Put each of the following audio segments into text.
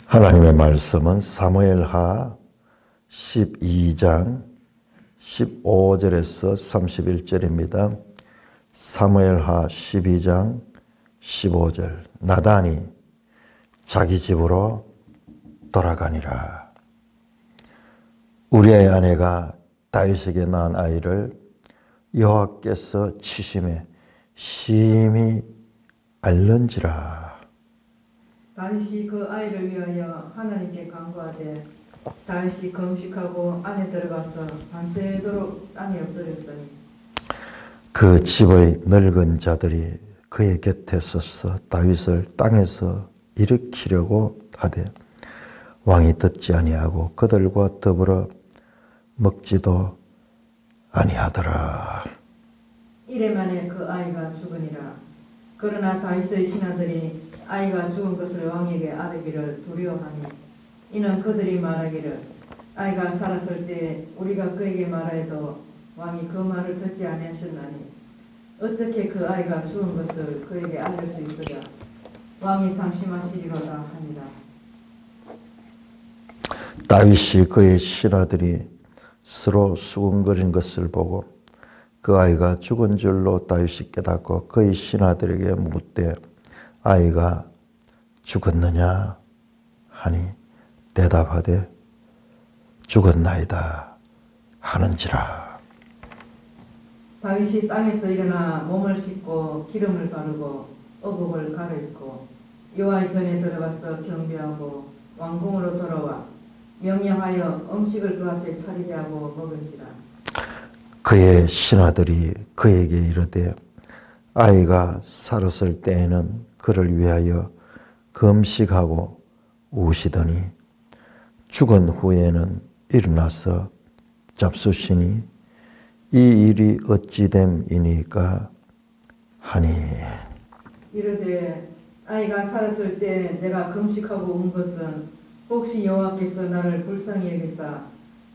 하나님의 말씀은 사무엘하 12장 15절에서 31절입니다. 사무엘하 12장 15절 나단이 자기 집으로 돌아가니라. 우리의 아내가 다윗에게 낳은 아이를 여호와께서 치심에 심히 알는지라. 다윗이 그 아이를 위하여 하나님께 간구하되 다윗이 금식하고 안에 들어가서 밤새도록 땅에 엎드렸으니 그 집의 늙은 자들이 그의 곁에 서서 다윗을 땅에서 일으키려고 하되 왕이 듣지 아니하고 그들과 더불어 먹지도 아니하더라. 이래 만에 그 아이가 죽으니라. 그러나 다윗의 신하들이 아이가 죽은 것을 왕에게 아뢰기를 두려워하니 이는 그들이 말하기를 아이가 살았을 때 우리가 그에게 말하여도 왕이 그 말을 듣지 아니하셨나니 어떻게 그 아이가 죽은 것을 그에게 알릴 수 있으랴. 왕이 상심하시리로다 하니라. 다윗이 그의 신하들이 서로 수군거린 것을 보고 그 아이가 죽은 줄로 다윗이 깨닫고 그의 신하들에게 묻되 아이가 죽었느냐 하니 대답하되 죽었나이다 하는지라. 다윗이 땅에서 일어나 몸을 씻고 기름을 바르고 어복을 갈아입고 여호와의 전에 들어가서 경배하고 왕궁으로 돌아와 명령하여 음식을 그 앞에 차리게 하고 먹은지라. 그의 신하들이 그에게 이르되 아이가 살았을 때에는 그를 위하여 금식하고 우시더니 죽은 후에는 일어나서 잡수시니 이 일이 어찌 됨이니까 하니 이르되 아이가 살았을 때 내가 금식하고 운 것은 혹시 여호와께서 나를 불쌍히 여기사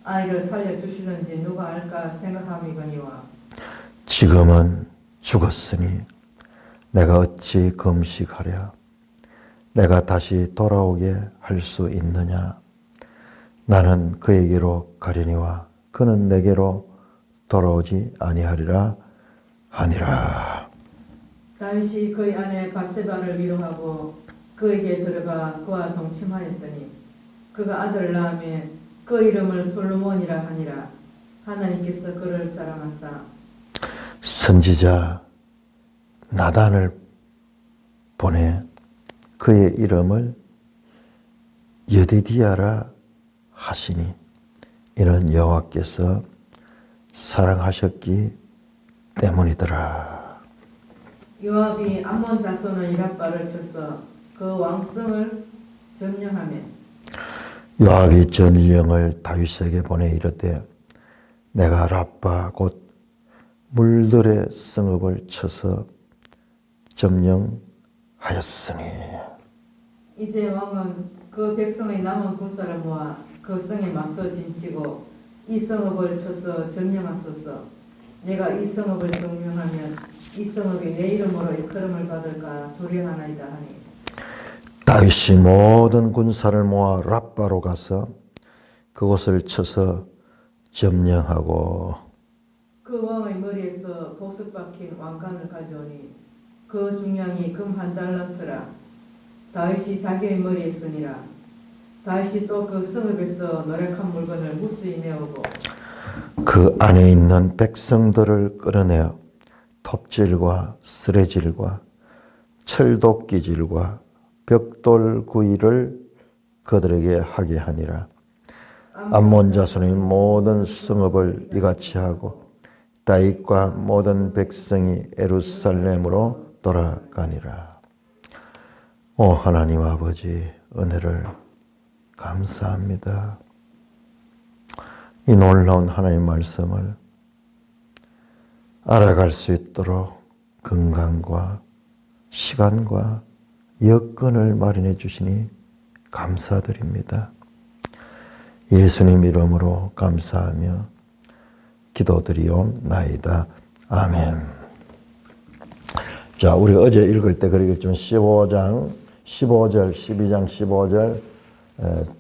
아이를 살려주시는지 누가 알까 생각함이거니와 지금은 죽었으니 내가 어찌 금식하랴. 내가 다시 돌아오게 할 수 있느냐. 나는 그에게로 가려니와 그는 내게로 돌아오지 아니하리라 하니라. 다윗이 그의 아내 바세바를 위로하고 그에게 들어가 그와 동침하였더니 그가 아들 낳음에 그 이름을 솔로몬이라 하니라. 하나님께서 그를 사랑하사 선지자 나단을 보내 그의 이름을 여디디아라 하시니 이는 여호와께서 사랑하셨기 때문이더라. 요압이 암몬 자손의 라빠를 쳐서 그 왕성을 점령하며 요압이 전령을 다윗에게 보내 이르되 내가 라빠 곧 물들의 성읍을 쳐서 점령하였으니 이제 왕은 그 백성의 남은 군사를 모아 그 성에 맞서 진치고 이 성읍을 쳐서 점령하소서. 내가 이 성읍을 점령하면 이 성읍이 내 이름으로 일컬음을 받을까 두려워하나이다 하니 다윗이 모든 군사를 모아 라빠로 가서 그곳을 쳐서 점령하고 그 왕의 머리에서 보석 박힌 왕관을 가져오니 그 중량이 금 한 달란트라. 다윗이 자기의 머리에 쓰니라. 다윗이 또 그 성읍에서 노력한 물건을 무수히 메우고 그 안에 있는 백성들을 끌어내어 톱질과 쓰레질과 철도끼질과 벽돌구이를 그들에게 하게 하니라. 암몬 자손의 모든 성읍을 이같이 하고 다윗과 모든 백성이 예루살렘으로 돌아가니라. 오 하나님 아버지 은혜를 감사합니다. 이 놀라운 하나님 말씀을 알아갈 수 있도록 건강과 시간과 여건을 마련해 주시니 감사드립니다. 예수님 이름으로 감사하며 기도드리옵나이다. 아멘. 자, 우리가 어제 읽을 때 그러겠지만 15장 15절, 12장 15절,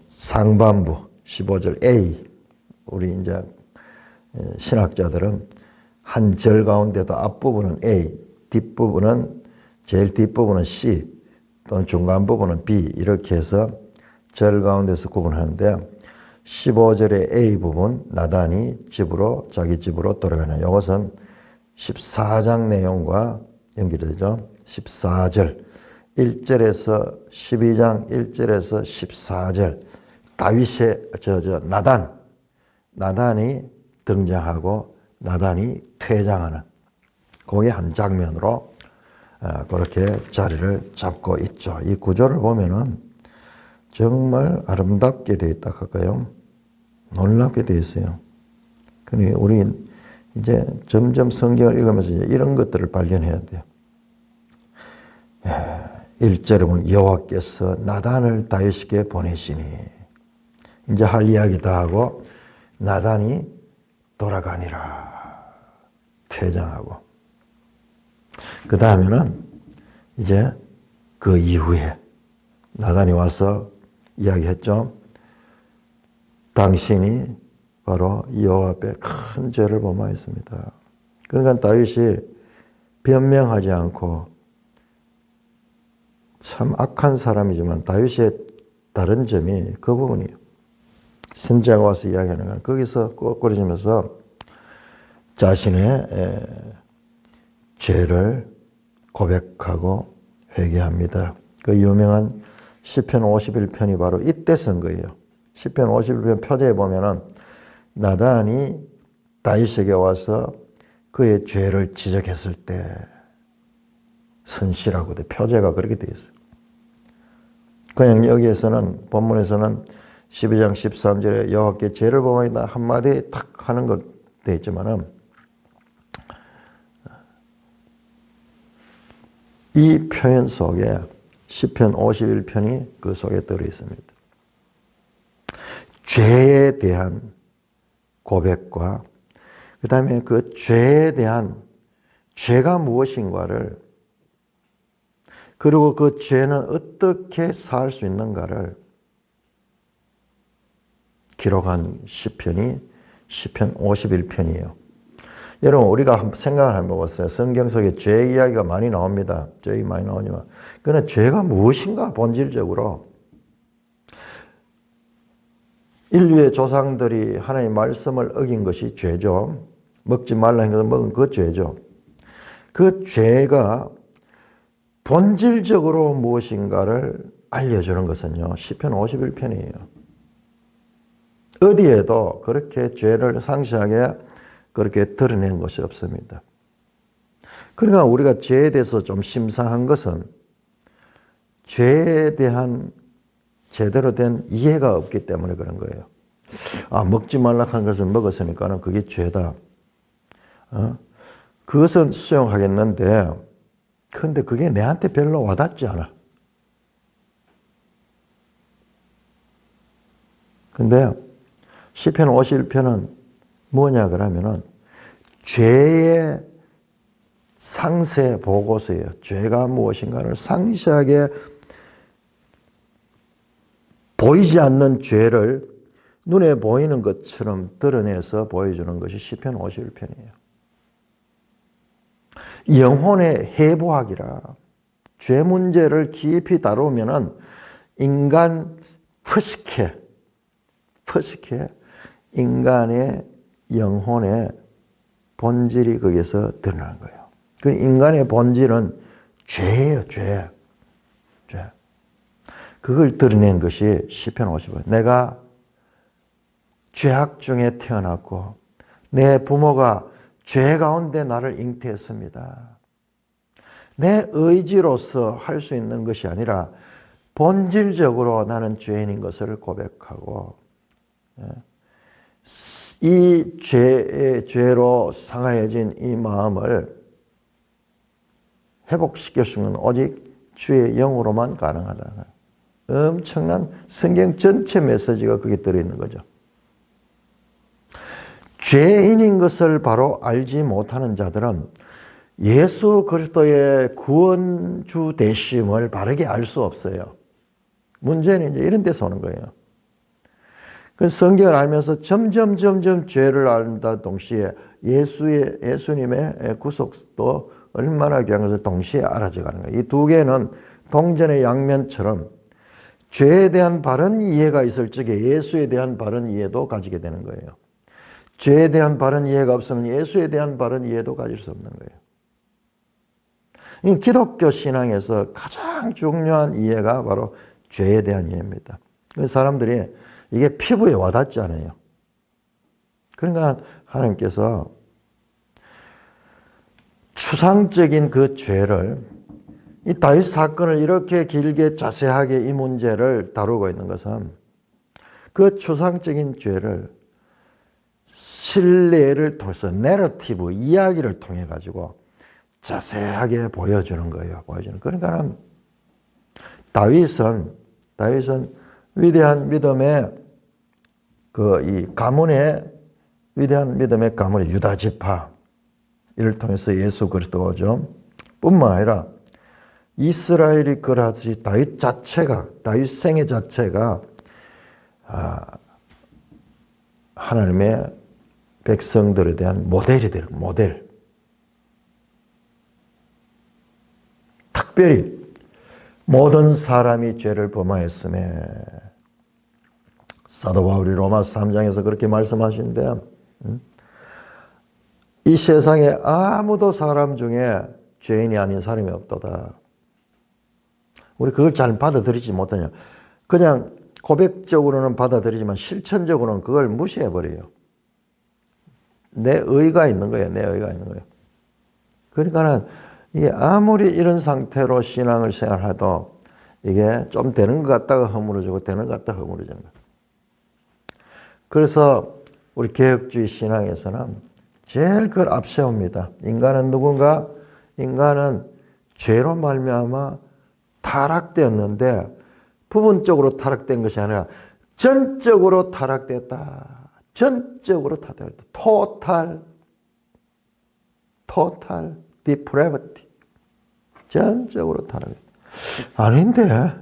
상반부 15절 A, 우리 이제 신학자들은 한 절 가운데도 앞부분은 A, 뒷부분은 제일 뒷부분은 C 또는 중간 부분은 B 이렇게 해서 절 가운데서 구분하는데 15절의 A 부분 나단이 집으로 자기 집으로 돌아가는 이것은 14장 내용과 연결이 되죠. 14절 1절에서 12장 1절에서 14절 다윗의 나단이 등장하고 나단이 퇴장하는 그게 한 장면으로 그렇게 자리를 잡고 있죠. 이 구조를 보면은 정말 아름답게 되어 있다 할까요? 놀랍게 되어 있어요. 그러니 우리 이제 점점 성경을 읽으면서 이런 것들을 발견해야 돼요. 1절에 보면 여호와께서 나단을 다윗에게 보내시니 이제 할 이야기 다 하고 나단이 돌아가니라 퇴장하고 그 다음에는 이제 그 이후에 나단이 와서 이야기했죠. 당신이 바로 여호와 앞에 큰 죄를 범하였습니다. 그러니까 다윗이 변명하지 않고 참 악한 사람이지만 다윗의 다른 점이 그 부분이에요. 선지자가 와서 이야기하는 건 거기서 꼬꾸라지면서 자신의 죄를 고백하고 회개합니다. 그 유명한 시편 51편이 바로 이때 쓴 거예요. 시편 51편 표제에 보면은 나단이 다윗에게 와서 그의 죄를 지적했을 때 선시라고 돼. 표제가 그렇게 되어 있어요. 그냥 여기에서는 본문에서는 12장 13절에 여호와께 죄를 범하였다 한마디 탁 하는 것 되어 있지만은 이 표현 속에 시편 51편이 그 속에 들어 있습니다. 죄에 대한 고백과 그 다음에 그 죄에 대한 죄가 무엇인가를 그리고 그 죄는 어떻게 사할 수 있는가를 기록한 시편이 시편 51편이에요. 여러분 우리가 한번 생각을 한번 해보세요. 성경 속에 죄 이야기가 많이 나옵니다. 죄가 많이 나오지만 그러나 죄가 무엇인가 본질적으로 인류의 조상들이 하나님의 말씀을 어긴 것이 죄죠. 먹지 말라 한 것을 먹은 그 죄죠. 그 죄가 본질적으로 무엇인가를 알려주는 것은요. 시편 51편이에요. 어디에도 그렇게 죄를 상세하게 그렇게 드러낸 것이 없습니다. 그러니까 우리가 죄에 대해서 좀 심사한 것은 죄에 대한 제대로 된 이해가 없기 때문에 그런 거예요. 먹지 말라 한 것을 먹었으니까는 그게 죄다. 그것은 수용하겠는데 근데 그게 내한테 별로 와닿지 않아. 근데 시편 51편은 뭐냐 그러면은 죄의 상세 보고서예요. 죄가 무엇인가를 상세하게 보이지 않는 죄를 눈에 보이는 것처럼 드러내서 보여주는 것이 시편 51편이에요. 영혼의 해부학이라 죄 문제를 깊이 다루면은 인간 퍼시케 인간의 영혼의 본질이 거기서 드러나는 거예요. 그 인간의 본질은 죄예요, 죄. 그걸 드러낸 것이 시편 50편. 내가 죄악 중에 태어났고 내 부모가 죄 가운데 나를 잉태했습니다. 내 의지로서 할 수 있는 것이 아니라 본질적으로 나는 죄인인 것을 고백하고 이 죄로 상하여진 이 마음을 회복시킬 수 있는 오직 주의 영으로만 가능하다. 엄청난 성경 전체 메시지가 거기에 들어있는 거죠. 죄인인 것을 바로 알지 못하는 자들은 예수 그리스도의 구원주 되심을 바르게 알 수 없어요. 문제는 이제 이런 데서 오는 거예요. 그 성경을 알면서 점점 죄를 안다 동시에 예수님의 구속도 얼마나 귀한 것을 동시에 알아져 가는 거예요. 이 두 개는 동전의 양면처럼 죄에 대한 바른 이해가 있을 적에 예수에 대한 바른 이해도 가지게 되는 거예요. 죄에 대한 바른 이해가 없으면 예수에 대한 바른 이해도 가질 수 없는 거예요. 이 기독교 신앙에서 가장 중요한 이해가 바로 죄에 대한 이해입니다. 사람들이 이게 피부에 와닿지 않아요. 그러니까 하나님께서 추상적인 그 죄를, 이 다윗 사건을 이렇게 길게 자세하게 이 문제를 다루고 있는 것은 그 추상적인 죄를 신뢰를 통해서 내러티브, 이야기를 통해 가지고 자세하게 보여주는 거예요. 그러니까 다윗은 위대한 믿음의 이 가문의 위대한 믿음의 가문의 유다 지파, 이를 통해서 예수 그리스도죠. 뿐만 아니라 이스라엘이 그라지 다윗 생애 자체가 하나님의 백성들에 대한 모델이 되는 모델. 특별히 모든 사람이 죄를 범하였음에, 사도 바울이 로마서 3장에서 그렇게 말씀하시는데, 이 세상에 아무도 사람 중에 죄인이 아닌 사람이 없도다. 우리 그걸 잘 받아들이지 못하냐. 그냥 고백적으로는 받아들이지만 실천적으로는 그걸 무시해버려요. 내 의가 있는 거예요. 내 의가 있는 거예요. 그러니까는 이게 아무리 이런 상태로 신앙을 생활해도 이게 좀 되는 것 같다가 허물어지고 되는 것 같다가 허물어지는 거예요. 그래서 우리 개혁주의 신앙에서는 제일 그걸 앞세웁니다. 인간은 죄로 말미암아 타락되었는데 부분적으로 타락된 것이 아니라 전적으로 타락됐다. 전적으로 타락됐다. total depravity. 전적으로 타락했다. 아닌데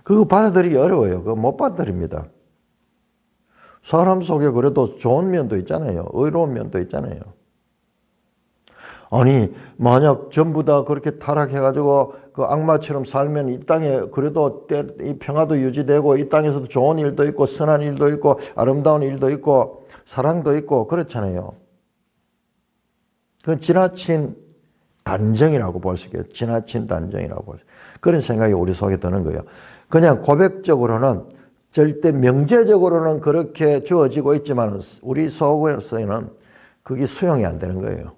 그거 받아들이기 어려워요. 그거 못 받아들입니다. 사람 속에 그래도 좋은 면도 있잖아요. 의로운 면도 있잖아요. 아니 만약 전부 다 그렇게 타락해가지고 그 악마처럼 살면 이 땅에 그래도 이 평화도 유지되고 이 땅에서도 좋은 일도 있고 선한 일도 있고 아름다운 일도 있고 사랑도 있고 그렇잖아요. 그건 지나친 단정이라고 볼 수 있겠어요. 지나친 단정이라고 볼 수 있어요. 그런 생각이 우리 속에 드는 거예요. 그냥 고백적으로는 절대 명제적으로는 그렇게 주어지고 있지만 우리 속에서는 그게 수용이 안 되는 거예요.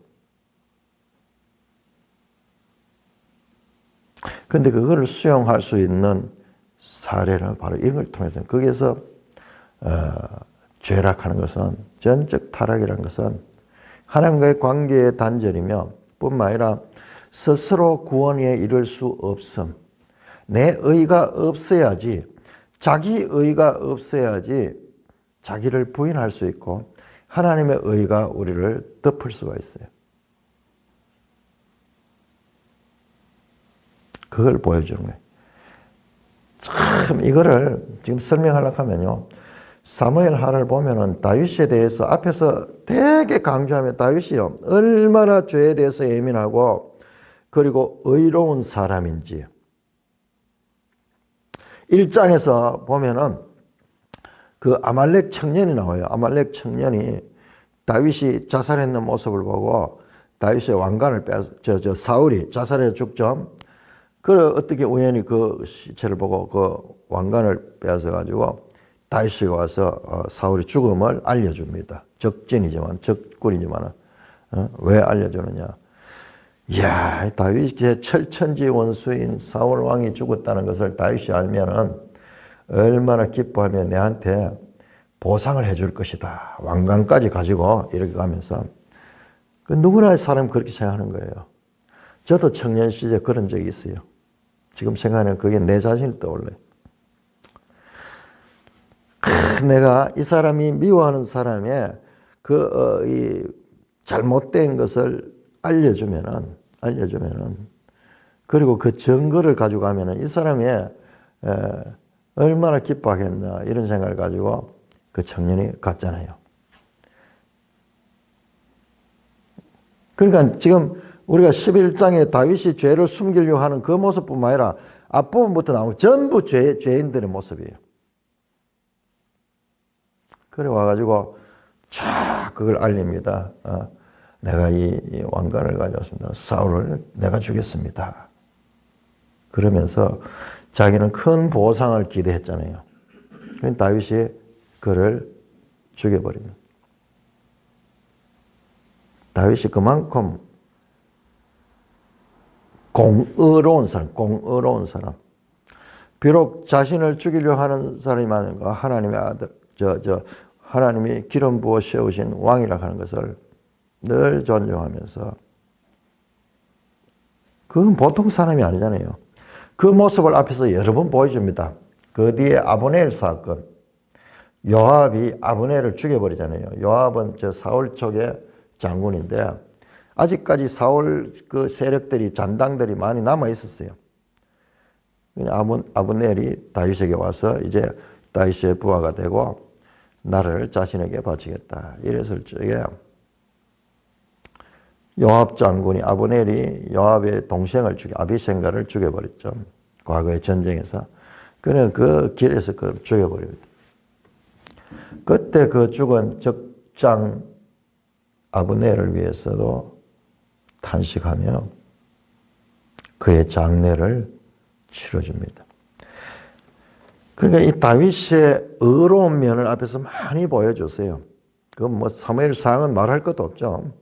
근데 그거를 수용할 수 있는 사례는 바로 이런 걸 통해서, 거기에서 죄락하는 것은, 전적 타락이라는 것은 하나님과의 관계의 단절이며 뿐만 아니라 스스로 구원에 이를 수 없음. 내 의가 없어야지, 자기 의가 없어야지 자기를 부인할 수 있고 하나님의 의가 우리를 덮을 수가 있어요. 그걸 보여주는 거예요. 참 이거를 지금 설명하려고 하면요. 사무엘 하를 보면은 다윗에 대해서 앞에서 되게 강조하면 다윗이요. 얼마나 죄에 대해서 예민하고 그리고 의로운 사람인지. 1장에서 보면은 그 아말렉 청년이 나와요. 아말렉 청년이 다윗이 자살했는 모습을 보고 다윗의 왕관을 사울이 자살해 죽죠. 그 어떻게 우연히 그 시체를 보고 그 왕관을 빼앗아 가지고 다윗이 와서 사울의 죽음을 알려줍니다. 적군이지만 왜 알려주느냐? 이야, 다윗의 철천지 원수인 사울 왕이 죽었다는 것을 다윗이 알면은 얼마나 기뻐하며 내한테 보상을 해줄 것이다. 왕관까지 가지고 이렇게 가면서 그 누구나 사람 그렇게 생각하는 거예요. 저도 청년 시절 그런 적이 있어요. 지금 생각하면 그게 내 자신을 떠올라요. 내가 이 사람이 미워하는 사람의 이 잘못된 것을 알려주면은 그리고 그 증거를 가지고 가면은 이 사람의 얼마나 기뻐하겠나 이런 생각을 가지고 그 청년이 갔잖아요. 그러니까 지금 우리가 11장에 다윗이 죄를 숨기려고 하는 그 모습뿐만 아니라 앞부분부터 나오는 전부 죄인들의 모습이에요. 그래 와가지고 쫙 그걸 알립니다. 내가 이 왕관을 가져왔습니다. 사울을 내가 죽였습니다. 그러면서 자기는 큰 보상을 기대했잖아요. 다윗이 그를 죽여버립니다. 다윗이 그만큼 공의로운 사람. 비록 자신을 죽이려고 하는 사람이 많은가 하나님의 아들, 하나님이 기름 부어 세우신 왕이라고 하는 것을 늘 존중하면서 그건 보통 사람이 아니잖아요. 그 모습을 앞에서 여러 번 보여줍니다. 그 뒤에 아브넬 사건. 요압이 아브넬을 죽여버리잖아요. 요압은 사울 쪽의 장군인데 아직까지 사울 그 세력들이 잔당들이 많이 남아 있었어요. 아브넬이 다윗에게 와서 이제 다윗의 부하가 되고 나를 자신에게 바치겠다. 이랬을 적에 요압 장군이 아브넬이 요압의 동생을 아비생가를 죽여버렸죠. 과거의 전쟁에서. 그는 그 길에서 그를 죽여버립니다. 그때 그 죽은 적장 아브넬을 위해서도 탄식하며 그의 장례를 치러줍니다. 그러니까 이 다윗의 의로운 면을 앞에서 많이 보여줬어요. 그건 뭐 사무엘상은 말할 것도 없죠.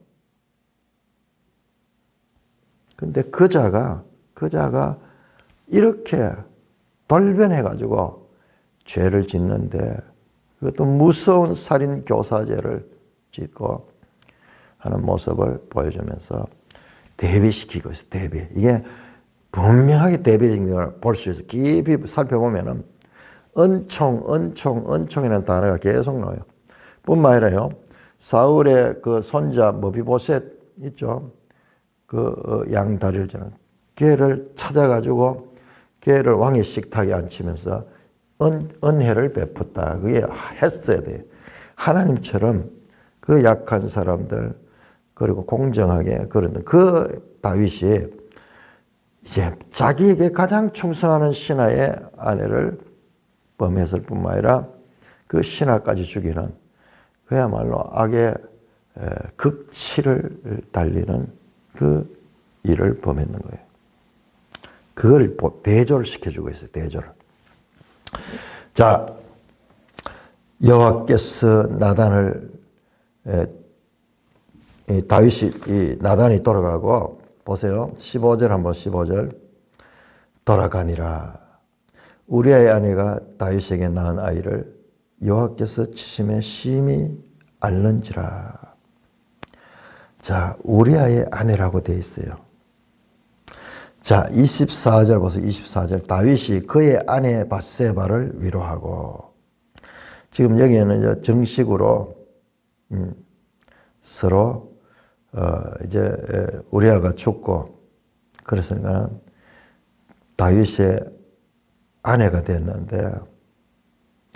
근데 그자가 이렇게 돌변해가지고 죄를 짓는데 그것도 무서운 살인 교사죄를 짓고 하는 모습을 보여주면서 대비시키고 있어요. 대비. 이게 분명하게 대비적인 걸 볼 수 있어요. 깊이 살펴보면은 은총이라는 단어가 계속 나와요. 뿐만 아니라요. 사울의 그 손자 머비보셋 있죠. 그 양다리를 저는 걔를 찾아가지고 걔를 왕의 식탁에 앉히면서 은혜를 베풀었다. 그게 했어야 돼요. 하나님처럼 그 약한 사람들 그리고 공정하게 그러는 그 다윗이 이제 자기에게 가장 충성하는 신하의 아내를 범했을 뿐만 아니라 그 신하까지 죽이는 그야말로 악의 극치를 달리는 그 일을 범했는 거예요. 그걸 대조를 시켜주고 있어요. 대조를. 자, 여호와께서 나단을 나단이 돌아가고 보세요. 15절 한번 15절 돌아가니라. 우리아의 아내가 다윗에게 낳은 아이를 여호와께서 치심에 심히 앓는지라. 자, 우리아의 아내라고 되어 있어요. 자, 24절 보세요. 24절 다윗이 그의 아내 밧세바를 위로하고 지금 여기에는 정식으로 서로 이제 우리아가 죽고 그랬으니까는 다윗의 아내가 됐는데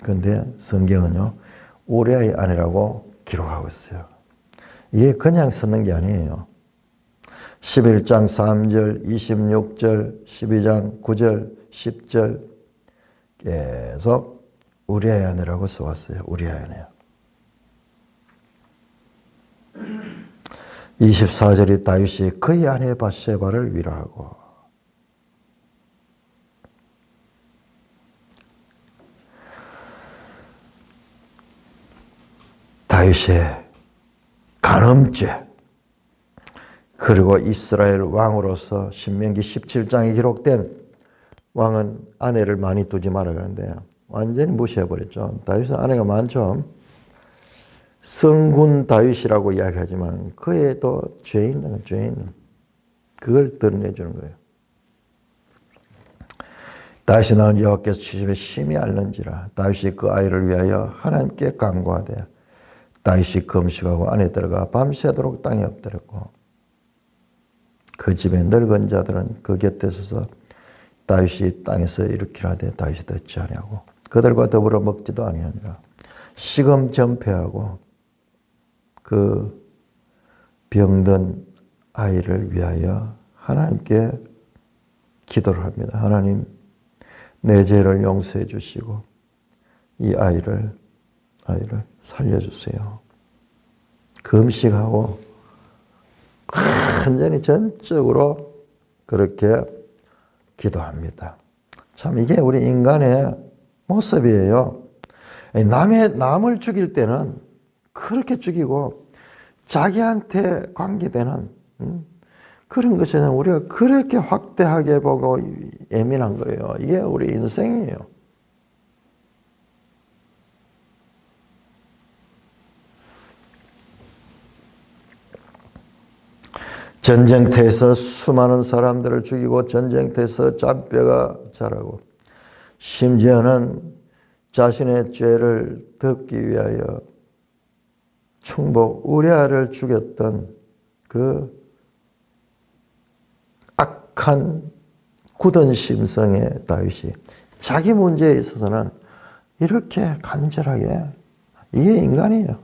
근데 성경은요 우리아의 아내라고 기록하고 있어요. 이게 그냥 쓰는 게 아니에요. 11장 3절, 26절, 12장 9절, 10절 계속 우리아의 아내라고 써왔어요. 우리아의 아내. 24절이 다윗이 그의 아내 밧세바를 위로하고 다윗의 간음죄 그리고 이스라엘 왕으로서 신명기 17장에 기록된 왕은 아내를 많이 두지 말아 그러는데 완전히 무시해버렸죠. 다윗은 아내가 많죠. 성군 다윗이라고 이야기하지만 그의 또 죄인 그걸 드러내주는 거예요. 다윗이 낳은 여호와께서 치심에 심히 앓는지라. 다윗이 그 아이를 위하여 하나님께 간구하되 다윗이 금식하고 안에 들어가 밤새도록 땅에 엎드렸고 그 집의 늙은 자들은 그 곁에 서서 다윗이 땅에서 일으키라 하되 다윗이 듣지 아니하고 그들과 더불어 먹지도 아니하니라. 식음 전폐하고 그 병든 아이를 위하여 하나님께 기도를 합니다. 하나님, 내 죄를 용서해 주시고 이 아이를 살려주세요. 금식하고 완전히 전적으로 그렇게 기도합니다. 참 이게 우리 인간의 모습이에요. 남을 죽일 때는 그렇게 죽이고 자기한테 관계되는 그런 것에는 우리가 그렇게 확대하게 보고 예민한 거예요. 이게 우리 인생이에요. 전쟁터에서 수많은 사람들을 죽이고 전쟁터에서 잔뼈가 자라고 심지어는 자신의 죄를 덮기 위하여 충복 우리아를 죽였던 그 악한 굳은 심성의 다윗이 자기 문제에 있어서는 이렇게 간절하게 이게 인간이에요.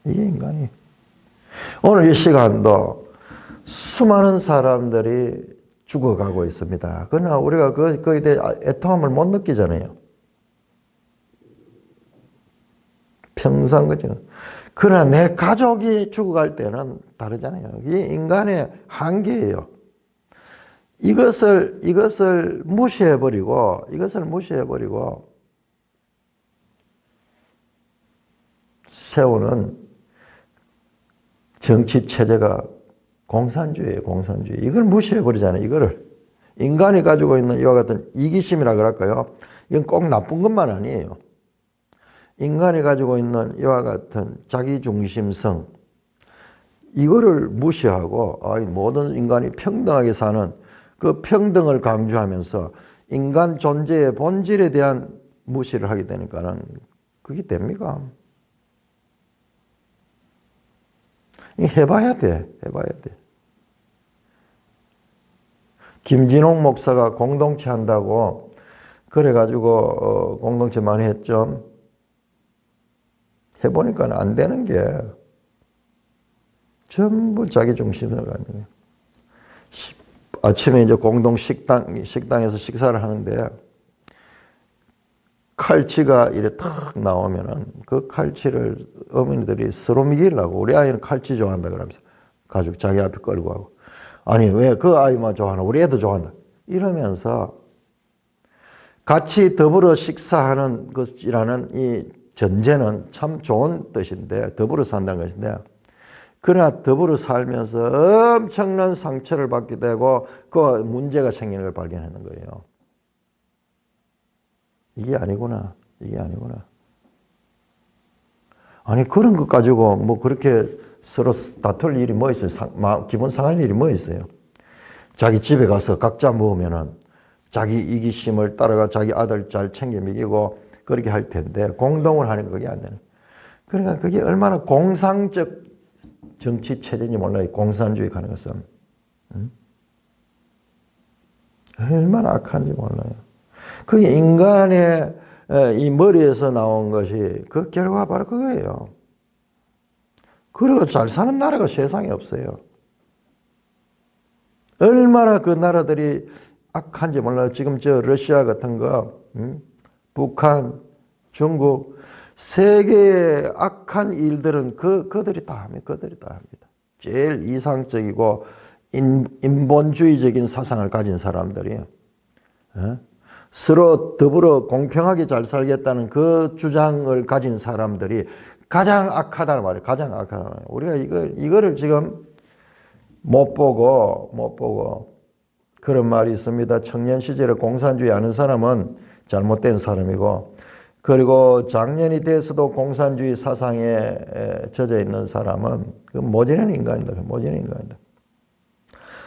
이게 인간이에요. 오늘 이 시간도 수많은 사람들이 죽어가고 있습니다. 그러나 우리가 거기에 대해 애통함을 못 느끼잖아요. 평상 거죠. 그러나 내 가족이 죽어갈 때는 다르잖아요. 이게 인간의 한계예요. 이것을 무시해버리고 세우는 정치 체제가 공산주의예요, 공산주의. 이걸 무시해버리잖아요, 이거를. 인간이 가지고 있는 이와 같은 이기심이라 그럴까요? 이건 꼭 나쁜 것만 아니에요. 인간이 가지고 있는 이와 같은 자기중심성, 이거를 무시하고 모든 인간이 평등하게 사는 그 평등을 강조하면서 인간 존재의 본질에 대한 무시를 하게 되니까는 그게 됩니까? 해봐야 돼. 김진홍 목사가 공동체 한다고 그래가지고 공동체 많이 했죠. 해보니까 안 되는 게 전부 자기 중심을 갖는 거예요. 아침에 이제 공동 식당에서 식사를 하는데 칼치가 이래 탁 나오면은 그 칼치를 어머니들이 서로 먹이려고 우리 아이는 칼치 좋아한다 그러면서 가족 자기 앞에 끌고 가고 아니 왜 그 아이만 좋아하나 우리 애도 좋아한다 이러면서 같이 더불어 식사하는 것이라는 이 전제는 참 좋은 뜻인데 더불어 산다는 것인데 그러나 더불어 살면서 엄청난 상처를 받게 되고 그 문제가 생기는 걸 발견하는 거예요. 이게 아니구나. 아니 그런 것 가지고 뭐 그렇게 서로 다툴 일이 뭐 있어요? 기분 상할 일이 뭐 있어요? 자기 집에 가서 각자 모으면은 자기 이기심을 따라가 자기 아들 잘 챙겨 먹이고 그렇게 할 텐데 공동을 하는 그게 안 되는. 그러니까 그게 얼마나 공상적 정치 체제인지 몰라요. 공산주의 가는 것은. 얼마나 악한지 몰라요. 그게 인간의 이 머리에서 나온 것이 그 결과가 바로 그거예요. 그리고 잘 사는 나라가 세상에 없어요. 얼마나 그 나라들이 악한지 몰라요. 지금 저 러시아 같은 거, 북한, 중국, 세계의 악한 일들은 그들이 다 합니다. 제일 이상적이고 인본주의적인 사상을 가진 사람들이 서로 더불어 공평하게 잘 살겠다는 그 주장을 가진 사람들이 가장 악하다는 말이에요. 가장 악하다는 말이에요. 우리가 이거를 지금 못 보고 그런 말이 있습니다. 청년 시절에 공산주의 아는 사람은 잘못된 사람이고 그리고 장년이 돼서도 공산주의 사상에 젖어 있는 사람은 그 모질한 인간이다.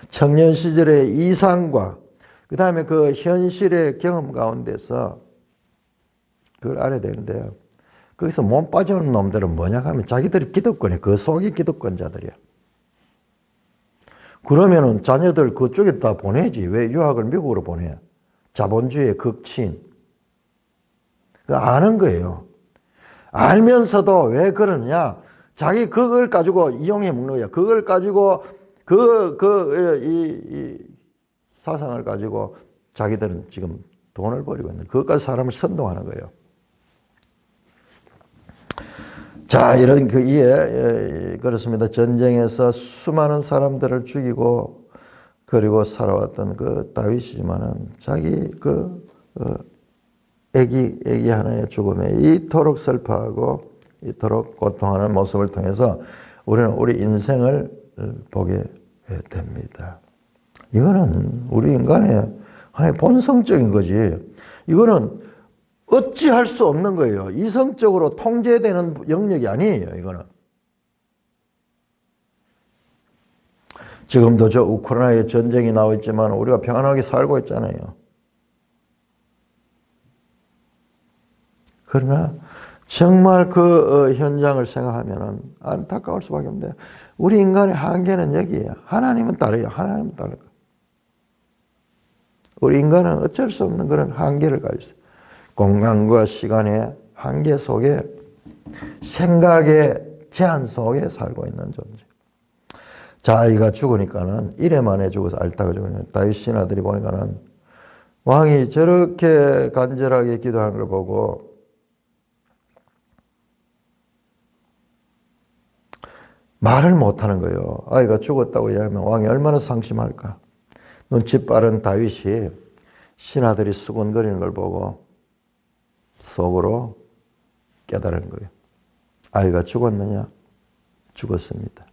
청년 시절의 이상과 그 다음에 그 현실의 경험 가운데서 그걸 알아야 되는데 거기서 못 빠져오는 놈들은 뭐냐 하면 자기들이 기득권이에요. 그 속이 기득권자들이야. 그러면은 자녀들 그쪽에 다 보내지. 왜 유학을 미국으로 보내? 자본주의의 극치인. 아는 거예요. 알면서도 왜 그러느냐? 자기 그걸 가지고 이용해 먹는 거야. 그걸 가지고 이 사상을 가지고 자기들은 지금 돈을 벌이고 있는 그것까지 사람을 선동하는 거예요. 자, 이런 그렇습니다. 전쟁에서 수많은 사람들을 죽이고 그리고 살아왔던 그 다윗이지만은 자기 애기 하나의 죽음에 이토록 슬퍼하고 이토록 고통하는 모습을 통해서 우리는 우리 인생을 보게 됩니다. 이거는 우리 인간의 하나의 본성적인 거지. 이거는 어찌할 수 없는 거예요. 이성적으로 통제되는 영역이 아니에요. 이거는. 지금도 저 우크라이나에 전쟁이 나와 있지만 우리가 평안하게 살고 있잖아요. 그러나 정말 그 현장을 생각하면 안타까울 수밖에 없는데 우리 인간의 한계는 여기에요. 하나님은 다르요. 하나님은 다르고. 우리 인간은 어쩔 수 없는 그런 한계를 가지고 있어요. 공간과 시간의 한계 속에 생각의 제한 속에 살고 있는 존재. 자, 아이가 죽으니까는 이래 만에 죽어서 앓다가 죽으니까 다윗 신하들이 보니까는 왕이 저렇게 간절하게 기도하는 걸 보고 말을 못하는 거예요. 아이가 죽었다고 이야기하면 왕이 얼마나 상심할까. 눈치 빠른 다윗이 신하들이 수군거리는 걸 보고 속으로 깨달은 거예요. 아이가 죽었느냐? 죽었습니다.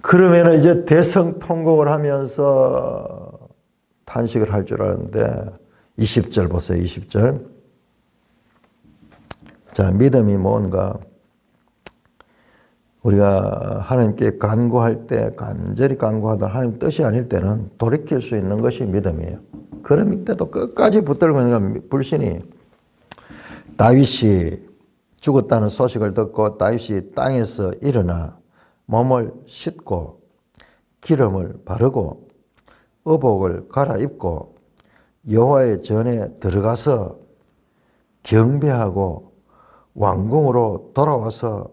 그러면 이제 대성통곡을 하면서 탄식을 할 줄 알았는데 20절 보세요. 20절. 자, 믿음이 뭔가 우리가 하나님께 간구할 때 간절히 간구하다 하나님 뜻이 아닐 때는 돌이킬 수 있는 것이 믿음이에요. 그럴 때도 끝까지 붙들고 있는 불신이. 다윗이 죽었다는 소식을 듣고 다윗이 땅에서 일어나 몸을 씻고 기름을 바르고 의복을 갈아입고 여호와의 전에 들어가서 경배하고 왕궁으로 돌아와서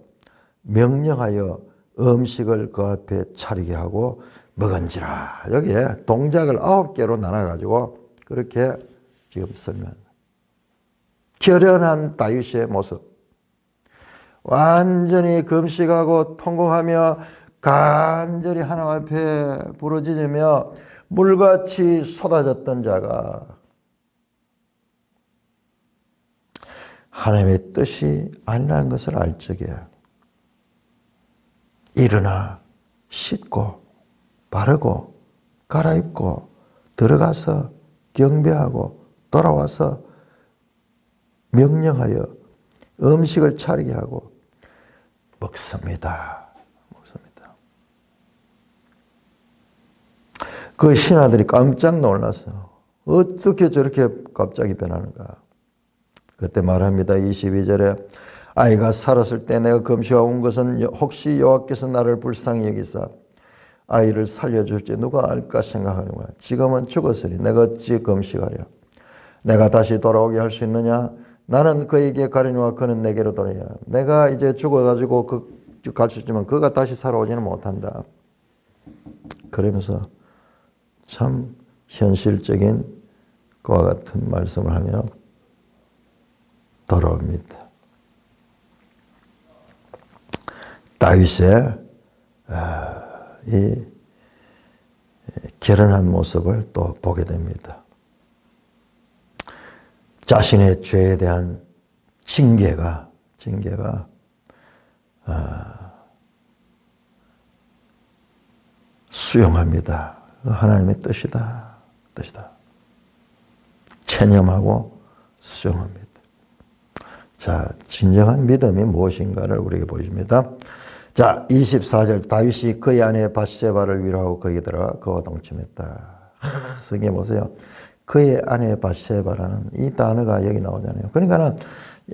명령하여 음식을 그 앞에 차리게 하고 먹은지라. 여기에 동작을 9개로 나눠가지고 그렇게 지금 설명합니다. 결연한 다윗의 모습. 완전히 금식하고 통곡하며 간절히 하나님 앞에 부르짖으며 물같이 쏟아졌던 자가 하나님의 뜻이 아니라는 것을 알 적에 일어나 씻고 바르고 갈아입고 들어가서 경배하고 돌아와서 명령하여 음식을 차리게 하고 먹습니다. 그 신하들이 깜짝 놀랐어요. 어떻게 저렇게 갑자기 변하는가. 그때 말합니다. 22절에 아이가 살았을 때 내가 금식하고 온 것은 혹시 여호와께서 나를 불쌍히 여기사 아이를 살려줄지 누가 알까 생각하는구나. 지금은 죽었으니 내가 어찌 금식하랴. 내가 다시 돌아오게 할 수 있느냐. 나는 그에게 가려니와 그는 내게로 돌아야. 내가 이제 죽어가지고 갈 수 있지만 그가 다시 살아오지는 못한다. 그러면서 참 현실적인 그와 같은 말씀을 하며 돌아옵니다. 다윗의 이 결연한 모습을 또 보게 됩니다. 자신의 죄에 대한 징계가 수용합니다. 하나님의 뜻이다. 체념하고 수용합니다. 자, 진정한 믿음이 무엇인가를 우리에게 보여줍니다. 자, 24절 다윗이 그의 아내 밧세바를 위로하고 거기에 들어가 그와 동침했다. 성경에 보세요. 그의 아내 밧세바라는 이 단어가 여기 나오잖아요. 그러니까는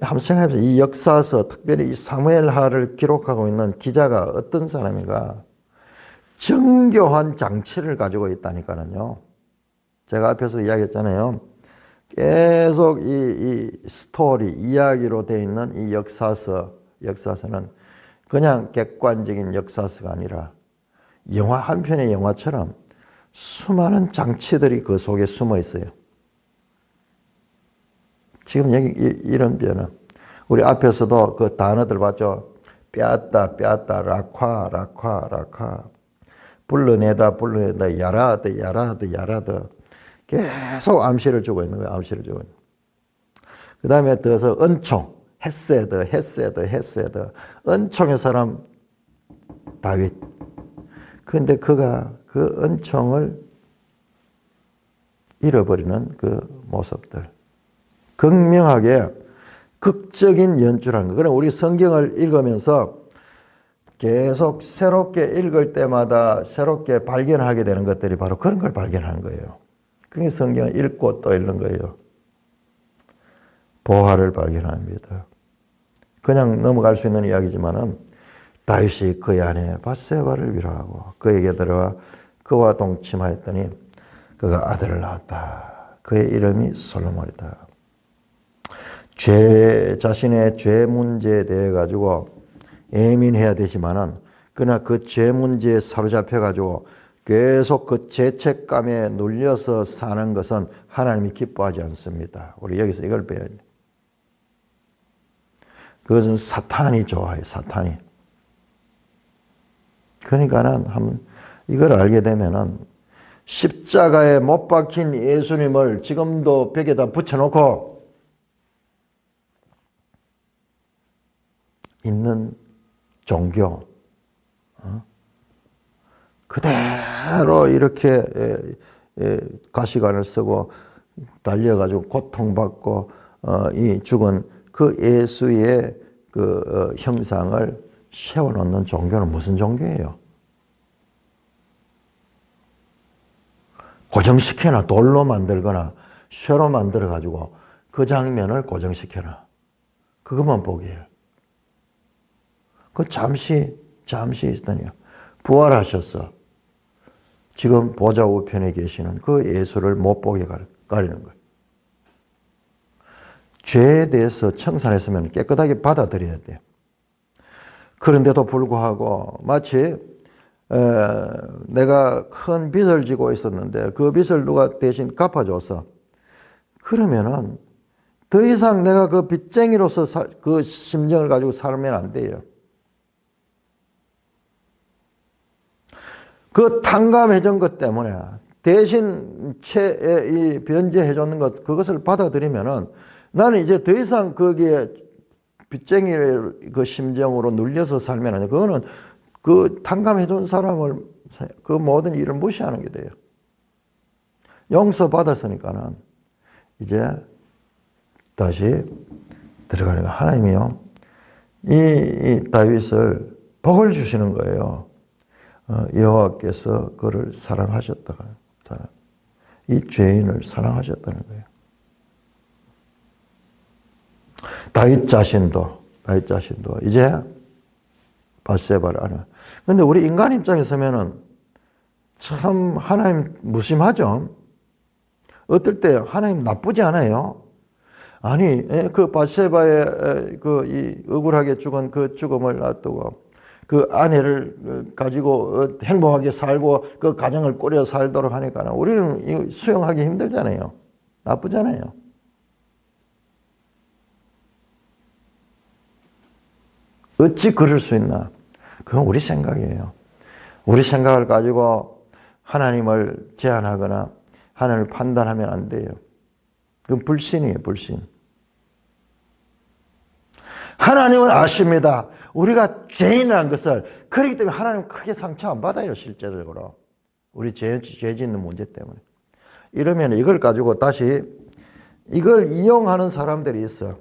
한번 생각해보세요. 이 역사서 특별히 이 사무엘하를 기록하고 있는 기자가 어떤 사람인가? 정교한 장치를 가지고 있다니까는요. 제가 앞에서 이야기했잖아요. 계속 이 스토리, 이야기로 되어 있는 이 역사서는 그냥 객관적인 역사서가 아니라 영화 한 편의 영화처럼 수많은 장치들이 그 속에 숨어 있어요. 지금 여기 이런 변화. 우리 앞에서도 그 단어들 봤죠? 빼앗다, 락화. 불러내다, 야라드. 계속 암시를 주고 있는 거예요. 암시를 주고 있는. 그 다음에 더서 은총, 헤세드. 은총의 사람 다윗. 그런데 그가 그 은총을 잃어버리는 그 모습들. 극명하게 극적인 연출한 거. 그럼 우리 성경을 읽으면서 계속 새롭게 읽을 때마다 새롭게 발견하게 되는 것들이 바로 그런 걸 발견하는 거예요. 그게 성경을 읽고 또 읽는 거예요. 보화를 발견합니다. 그냥 넘어갈 수 있는 이야기지만은 다윗이 그의 아내 밧세바를 위로하고 그에게 들어가 그와 동침하였더니 그가 아들을 낳았다. 그의 이름이 솔로몬이다. 자신의 죄 문제에 대해 가지고 예민해야 되지만은 그러나 그 죄 문제에 사로잡혀 가지고 계속 그 죄책감에 눌려서 사는 것은 하나님이 기뻐하지 않습니다. 우리 여기서 이걸 배워야 돼. 그것은 사탄이 좋아해요. 사탄이. 그러니까는 이걸 알게 되면은 십자가에 못 박힌 예수님을 지금도 벽에다 붙여놓고 있는 종교, 그대로 이렇게 가시관을 쓰고 달려가지고 고통받고 이 죽은 그 예수의 그 형상을 세워놓는 종교는 무슨 종교예요? 고정시켜놔. 돌로 만들거나 쇠로 만들어가지고 그 장면을 고정시켜놔. 그것만 보게요. 그 잠시 있더니요. 부활하셨어. 지금 보좌 우편에 계시는 그 예수를 못 보게 가리는 거예요. 죄에 대해서 청산했으면 깨끗하게 받아들여야 돼요. 그런데도 불구하고 마치 내가 큰 빚을 지고 있었는데 그 빚을 누가 대신 갚아줘서 그러면은 더 이상 내가 그 빚쟁이로서 그 심정을 가지고 살면 안 돼요. 그 탕감해 준 것 때문에 대신 변제해 줬는 것, 그것을 받아들이면은 나는 이제 더 이상 거기에 빚쟁이의 그 심정으로 눌려서 살면 안 돼. 그거는 그 탕감해 준 사람을 그 모든 일을 무시하는 게 돼요. 용서받았으니까는 이제 다시 들어가는 거. 하나님이요. 이 다윗을 복을 주시는 거예요. 여호와께서 그를 사랑하셨다. 이 죄인을 사랑하셨다는 거예요. 다윗 자신도 이제 밧세바를 안 해요. 그런데 우리 인간 입장에 서면은 참 하나님 무심하죠. 어떨 때 하나님 나쁘지 않아요. 아니 그 밧세바의 그 이 억울하게 죽은 그 죽음을 놔두고 그 아내를 가지고 행복하게 살고 그 가정을 꾸려 살도록 하니까 우리는 수용하기 힘들잖아요. 나쁘잖아요. 어찌 그럴 수 있나? 그건 우리 생각이에요. 우리 생각을 가지고 하나님을 제한하거나 하나님을 판단하면 안 돼요. 그건 불신이에요, 불신. 하나님은 아십니다. 우리가 죄인이라는 것을. 그렇기 때문에 하나님은 크게 상처 안 받아요, 실제적으로. 우리 죄 짓는 문제 때문에. 이러면 이걸 가지고 다시 이걸 이용하는 사람들이 있어.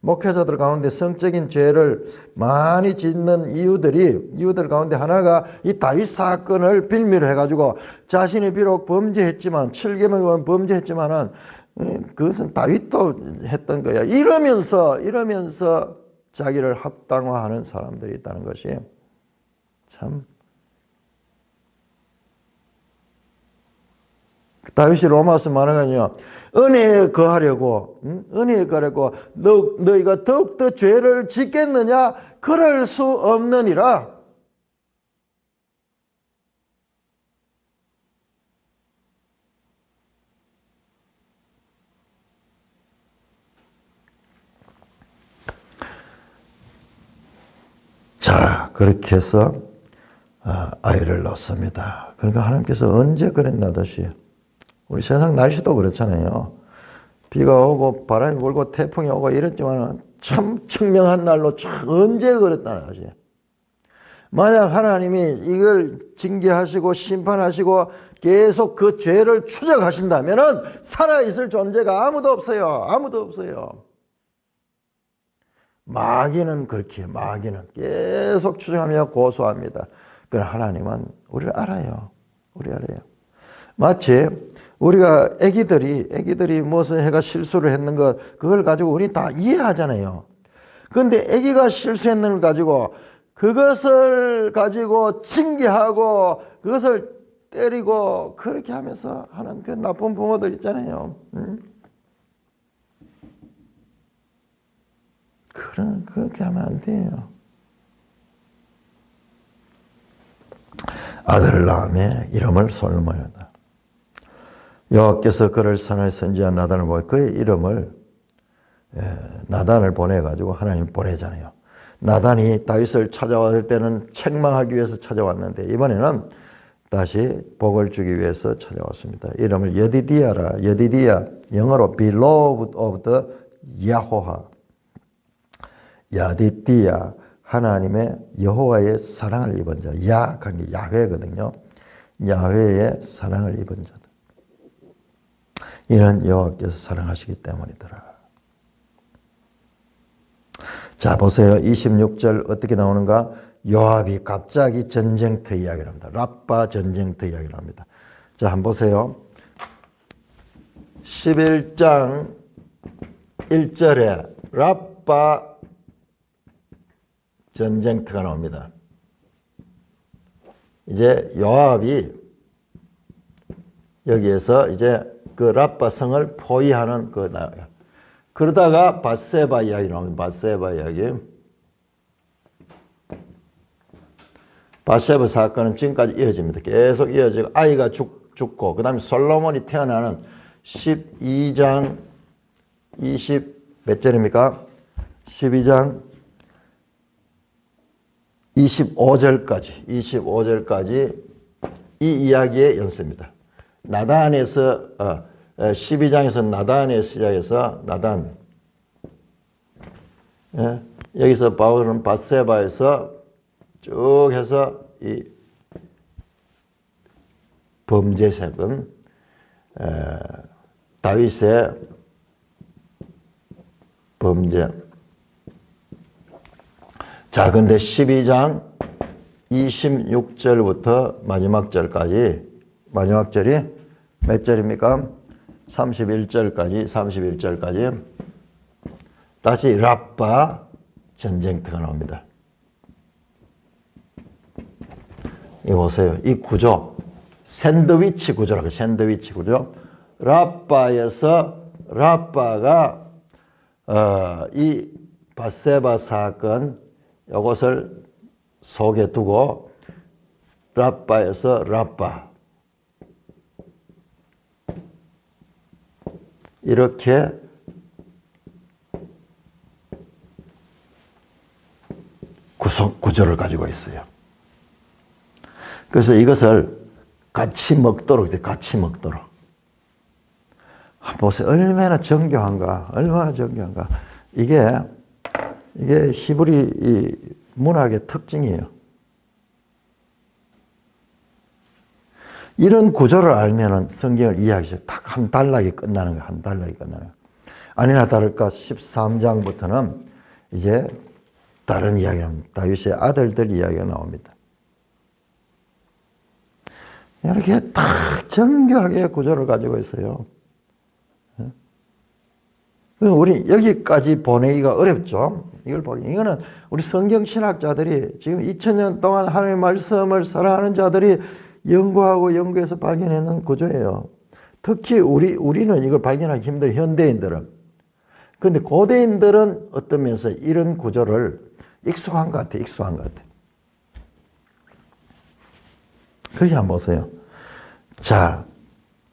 목회자들 가운데 성적인 죄를 많이 짓는 이유들 가운데 하나가 이 다윗 사건을 빌미로 해가지고 자신이 비록 범죄했지만 7계명을 범죄했지만은 그것은 다윗도 했던 거야. 이러면서 자기를 합당화하는 사람들이 있다는 것이 참 다윗이 로마서 말하면요, 은혜에 거하려고, 은혜에 거하려고 너희가 더욱더 죄를 짓겠느냐? 그럴 수 없느니라. 자, 그렇게 해서 아이를 낳습니다. 그러니까 하나님께서 언제 그랬나듯이, 우리 세상 날씨도 그렇잖아요. 비가 오고 바람이 불고 태풍이 오고 이랬지만 참 청명한 날로 참 언제 그랬다는 거지. 만약 하나님이 이걸 징계하시고 심판하시고 계속 그 죄를 추적하신다면 살아있을 존재가 아무도 없어요. 아무도 없어요. 마귀는 그렇게 해요. 마귀는 계속 추정하며 고소합니다. 그러나 하나님은 우리를 알아요. 우리 알아요. 마치 우리가 애기들이 무슨 해가 실수를 했는 것, 그걸 가지고 우리 다 이해하잖아요. 그런데 애기가 실수했는 걸 가지고 그것을 가지고 징계하고 그것을 때리고 그렇게 하면서 하는 그 나쁜 부모들 있잖아요. 그렇게 하면 안 돼요. 아들을 낳으며 이름을 솔로몬이다. 여호와께서 그를 선할 선지자 나단을 보여 그의 이름을 나단을 보내가지고 하나님 보내잖아요. 나단이 다윗을 찾아왔을 때는 책망하기 위해서 찾아왔는데 이번에는 다시 복을 주기 위해서 찾아왔습니다. 이름을 여디디아라. 여디디아, 영어로 beloved of the 야호하. 야디디아, 하나님의 여호와의 사랑을 입은 자. 야한 게 야훼거든요. 야훼의 사랑을 입은 자다. 이는 여호와께서 사랑하시기 때문이더라. 자, 보세요. 26절 어떻게 나오는가? 요압이 갑자기 전쟁터 이야기를 합니다. 랍바 전쟁터 이야기를 합니다. 자, 한번 보세요. 11장 1절에 랍바 전쟁터가 나옵니다. 이제 요압이 여기에서 이제 그 랍바 성을 포위하는 그 나라예요. 그러다가 밧세바 이야기 나옵니다. 밧세바 이야기. 밧세바 사건은 지금까지 이어집니다. 계속 이어지고 아이가 죽고 그 다음에 솔로몬이 태어나는 12장 몇 절입니까? 12장 25절까지 이 이야기의 연습입니다. 나단에서 12장에서 나단에 시작해서 나단, 여기서 바울은 밧세바에서 쭉 해서 이 범죄색은 다윗의 범죄. 자, 근데 12장 26절부터 마지막 절까지, 마지막 절이 몇 절입니까? 31절까지 다시 랍바 전쟁터가 나옵니다. 이거 보세요. 이 구조, 샌드위치 구조라고, 샌드위치 구조. 랍바에서 랍바가 이 밧세바 사건 이것을 속에 두고 랍바에서 랍바 이렇게 구조를 가지고 있어요. 그래서 이것을 같이 먹도록 돼, 같이 먹도록. 보세요. 얼마나 정교한가, 얼마나 정교한가. 이게 히브리 이 문학의 특징이에요. 이런 구조를 알면은 성경을 이해하기 딱 한 단락이 끝나는 거예요. 한 단락이 끝나는 거예요. 아니나 다를까 13장부터는 이제 다른 이야기는 다윗의 아들들 이야기가 나옵니다. 이렇게 딱 정교하게 구조를 가지고 있어요. 우리 여기까지 보내기가 어렵죠. 이걸 보기. 이거는 우리 성경 신학자들이 지금 2000년 동안 하나님의 말씀을 사랑하는 자들이 연구하고 연구해서 발견해낸 구조예요. 특히 우리는 이걸 발견하기 힘든 현대인들은. 근데 고대인들은 어떤 면에서 이런 구조를 익숙한 것 같아, 익숙한 것 같아. 그렇게 한번 보세요. 자,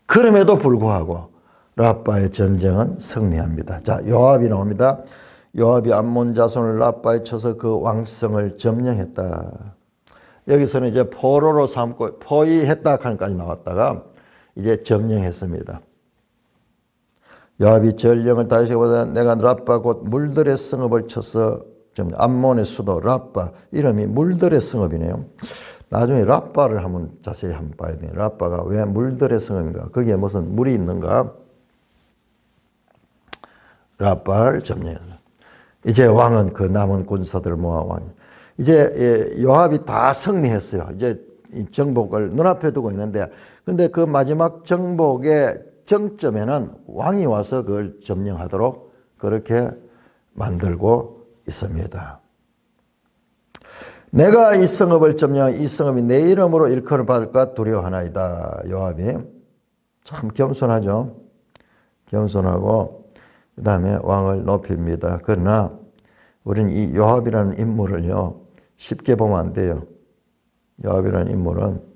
그럼에도 불구하고 라빠의 전쟁은 승리합니다. 자, 요압이 나옵니다. 요압이 암몬 자손을 라빠에 쳐서 그 왕성을 점령했다. 여기서는 이제 포로로 삼고 포위했다 칸까지 나왔다가 이제 점령했습니다. 요압이 전령을 다시 보다 내가 라빠 곧 물들의 성읍을 쳐서 암몬의 수도 라빠 이름이 물들의 성읍이네요. 나중에 라빠를 한번 자세히 한번 봐야 돼요. 라빠가 왜 물들의 성읍인가? 거기에 무슨 물이 있는가? 라빠를 점령했다. 이제 왕은 그 남은 군사들을 모아 왕이 이제 요압이 다 승리했어요. 이제 이 정복을 눈앞에 두고 있는데 근데 그 마지막 정복의 정점에는 왕이 와서 그걸 점령하도록 그렇게 만들고 있습니다. 내가 이 성읍을 점령한 이 성읍이 내 이름으로 일컬을 받을까 두려워하나이다. 요압이 참 겸손하죠. 겸손하고 그 다음에 왕을 높입니다. 그러나 우리는 이 요압이라는 인물을요 쉽게 보면 안 돼요. 요압이라는 인물은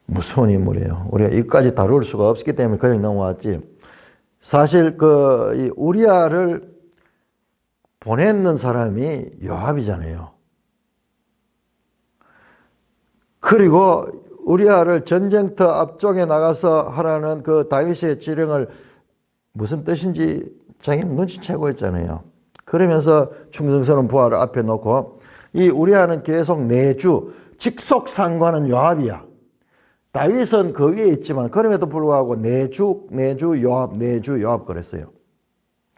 무서운 인물이에요. 우리가 이까지 다룰 수가 없기 때문에 그냥 넘어왔지. 사실 이 우리아를 보냈는 사람이 요압이잖아요. 그리고 우리아를 전쟁터 앞쪽에 나가서 하라는 그 다윗의 지령을 무슨 뜻인지 자기는 눈치채고 있잖아요. 그러면서 충성스러운 부하를 앞에 놓고 이 우리아는 계속 내주, 직속상관은 요압이야. 다윗은 그 위에 있지만 그럼에도 불구하고 내주 요압 그랬어요.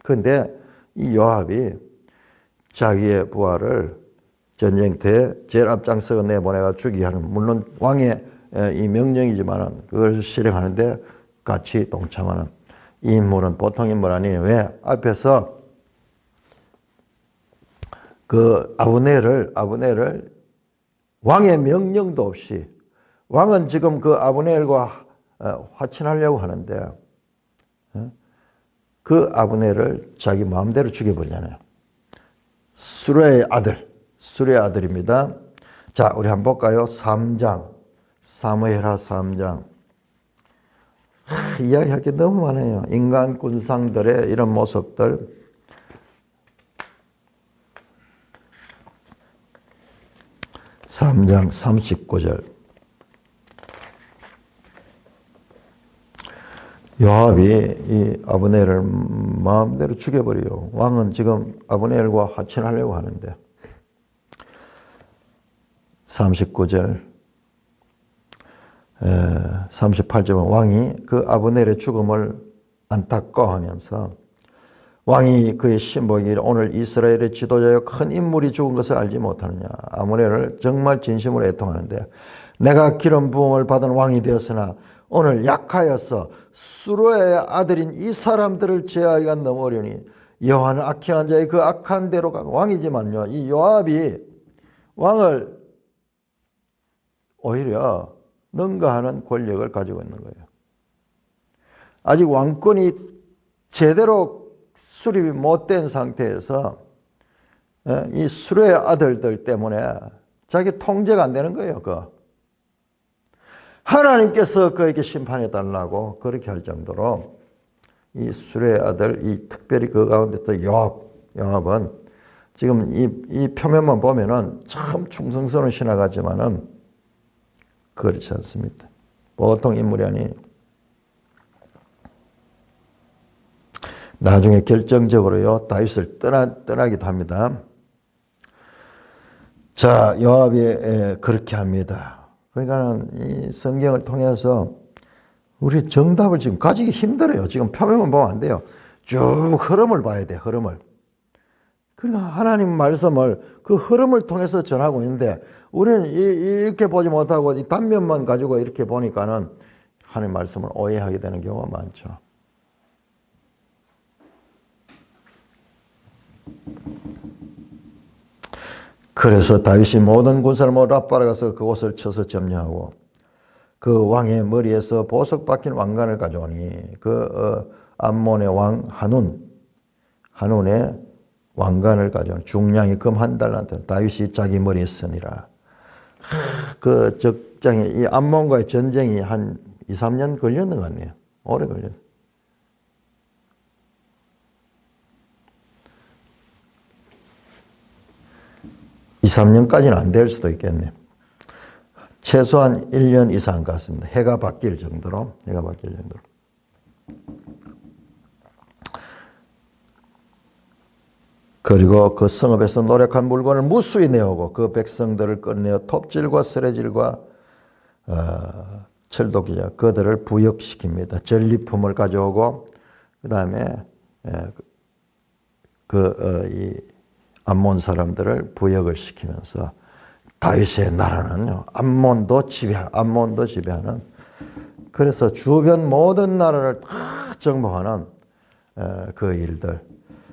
그런데 이 요압이 자기의 부하를 전쟁터에 제일 앞장서 내보내가 죽이게 하는 물론 왕의 이 명령이지만 그걸 실행하는데 같이 동참하는 이 인물은 보통 인물 아니에요. 왜? 앞에서 그 아브넬을 왕의 명령도 없이 왕은 지금 그 아브넬과 화친하려고 하는데 그 아브넬을 자기 마음대로 죽여버리잖아요. 수레의 아들입니다. 자, 우리 한번 볼까요? 3장, 사무엘하 3장. 이야기할 게 너무 많아요. 인간 군상들의 이런 모습들. (3장) 39절. 요압이 이 아브넬을 마음대로 죽여버려요. 왕은 지금 아브넬과 화친하려고 하는데 39절 38절은 왕이 그 아브넬의 죽음을 안타까워하면서 왕이 그의 신복이기를 오늘 이스라엘의 지도자여 큰 인물이 죽은 것을 알지 못하느냐. 아브넬을 정말 진심으로 애통하는데 내가 기름 부음을 받은 왕이 되었으나 오늘 약하여서 수로의 아들인 이 사람들을 제하기가 너무 어려우니 여호와는 악행한 자의 그 악한 대로 가고 왕이지만요. 이 요압이 왕을 오히려 능가하는 권력을 가지고 있는 거예요. 아직 왕권이 제대로 수립이 못된 상태에서 이 수로의 아들들 때문에 자기 통제가 안 되는 거예요. 하나님께서 그에게 심판해 달라고 그렇게 할 정도로 이 수레의 아들, 특별히 그 가운데 또 요압은 지금 이 표면만 보면은 참 충성스러운 신하 같지만은 그렇지 않습니다. 보통 인물이 아니에요. 나중에 결정적으로요 다윗을 떠나기도 합니다. 자, 요압이 그렇게 합니다. 그러니까 이 성경을 통해서 우리 정답을 지금 가지기 힘들어요. 지금 표면만 보면 안 돼요. 쭉 흐름을 봐야 돼, 흐름을. 그러니까 하나님 말씀을 그 흐름을 통해서 전하고 있는데 우리는 이렇게 보지 못하고 이 단면만 가지고 이렇게 보니까는 하나님 말씀을 오해하게 되는 경우가 많죠. 그래서 다윗이 모든 군사를 모두 라빠에 가서 그곳을 쳐서 점령하고 그 왕의 머리에서 보석 박힌 왕관을 가져오니 그 암몬의 왕 한운의 왕관을 가져오니 중량이 금 한 달란트 다윗이 자기 머리에 쓰니라. 그 적장에 이 암몬과의 전쟁이 한 2, 3년 걸렸는 것 같네요. 오래 걸렸어요. 이, 3년까지는 안 될 수도 있겠네요. 최소한 1년 이상 갔습니다. 해가 바뀔 정도로. 그리고 그 성읍에서 노력한 물건을 무수히 내오고 그 백성들을 끌어내어 톱질과 쓰레질과 철도기자 그들을 부역시킵니다. 전리품을 가져오고 그 다음에 이 암몬 사람들을 부역을 시키면서 다윗의 나라는요 암몬도 지배하는 그래서 주변 모든 나라를 다 정복하는 그 일들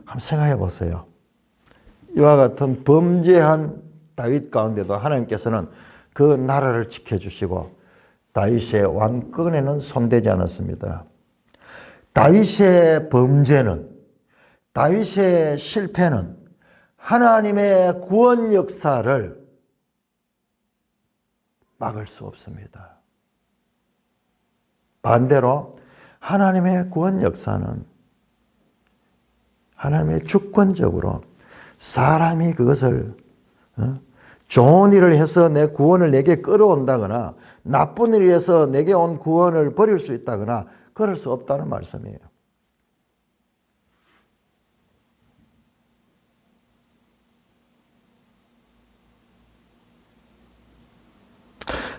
한번 생각해 보세요. 이와 같은 범죄한 다윗 가운데도 하나님께서는 그 나라를 지켜주시고 다윗의 왕권에는 손대지 않았습니다. 다윗의 범죄는 다윗의 실패는 하나님의 구원 역사를 막을 수 없습니다. 반대로 하나님의 구원 역사는 하나님의 주권적으로 사람이 그것을 좋은 일을 해서 내 구원을 내게 끌어온다거나 나쁜 일을 해서 내게 온 구원을 버릴 수 있다거나 그럴 수 없다는 말씀이에요.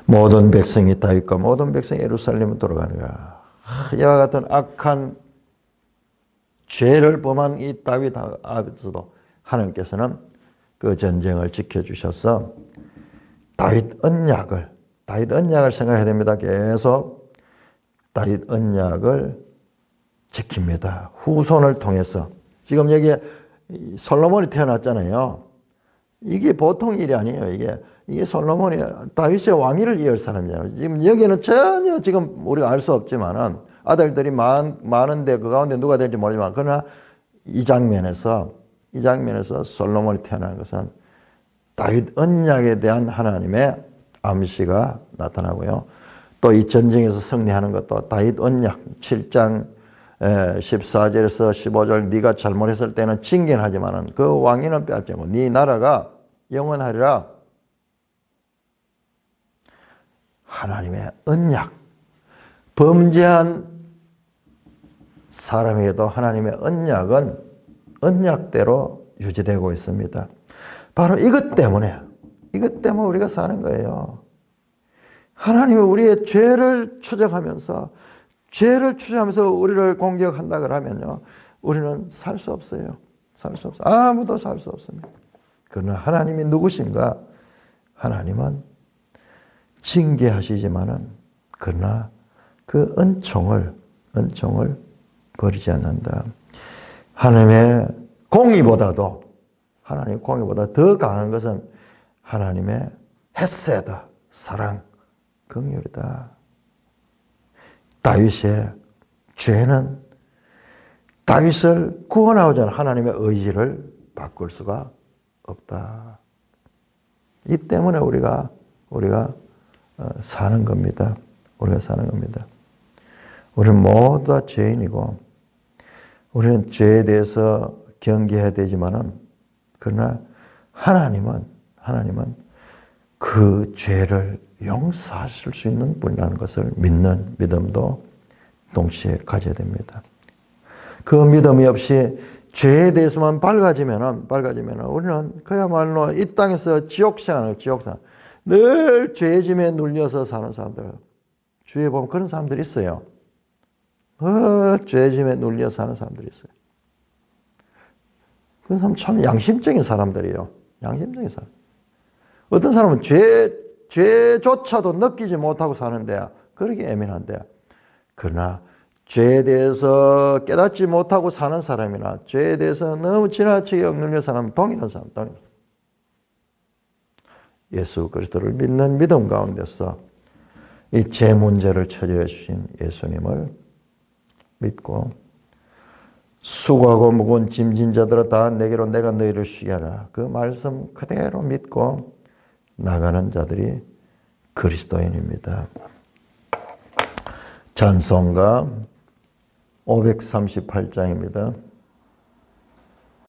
모든 백성이 다윗과 모든 백성이 예루살렘으로 돌아가는 거야. 이와 같은 악한 죄를 범한 이 다윗 앞에서도 하나님께서는 그 전쟁을 지켜주셔서 다윗 언약을 생각해야 됩니다. 계속 다윗 언약을 지킵니다. 후손을 통해서. 지금 여기에 솔로몬이 태어났잖아요. 이게 보통 일이 아니에요. 이게 솔로몬이 다윗의 왕위를 이을 사람이잖아요. 지금 여기는 전혀 지금 우리가 알 수 없지만은 아들들이 많은데 그 가운데 누가 될지 모르지만 그러나 이 장면에서 솔로몬이 태어난 것은 다윗 언약에 대한 하나님의 암시가 나타나고요. 또 이 전쟁에서 승리하는 것도 다윗 언약 7장 14절에서 15절 네가 잘못했을 때는 징계하지만은 그 왕위는 빼앗지 않고 네 나라가 영원하리라. 하나님의 언약. 범죄한 사람에게도 하나님의 언약은 언약대로 유지되고 있습니다. 바로 이것 때문에 우리가 사는 거예요. 하나님이 우리의 죄를 추적하면서 우리를 공격한다 그러면요. 우리는 살 수 없어요. 아무도 살 수 없습니다. 그러나 하나님이 누구신가? 하나님은 징계하시지만은 그러나 그 은총을 버리지 않는다. 하나님의 공의보다 더 강한 것은 하나님의 헤세드, 사랑, 긍휼이다. 다윗의 죄는 다윗을 구원하고자 하는 하나님의 의지를 바꿀 수가 없다. 이 때문에 우리가 사는 겁니다. 우리는 모두 다 죄인이고 우리는 죄에 대해서 경계해야 되지만은 그러나 하나님은 그 죄를 용서하실 수 있는 분이라는 것을 믿는 믿음도 동시에 가져야 됩니다. 그 믿음이 없이 죄에 대해서만 밝아지면은 우리는 그야말로 이 땅에서 지옥생활. 늘 죄짐에 눌려서 사는 사람들. 주위에 보면 그런 사람들이 있어요. 죄짐에 눌려 사는 사람들이 있어요. 그런 사람 참 양심적인 사람들이에요. 양심적인 사람. 어떤 사람은 죄조차도 느끼지 못하고 사는데 그렇게 예민한데 그러나 죄에 대해서 깨닫지 못하고 사는 사람이나 죄에 대해서 너무 지나치게 억눌려 사는 동일한 사람. 예수 그리스도를 믿는 믿음 가운데서 이 제 문제를 처리해 주신 예수님을 믿고 수고하고 무거운 짐진 자들아 다 내게로 내가 너희를 쉬게 하라. 그 말씀 그대로 믿고 나가는 자들이 그리스도인입니다. 찬송가 538장입니다.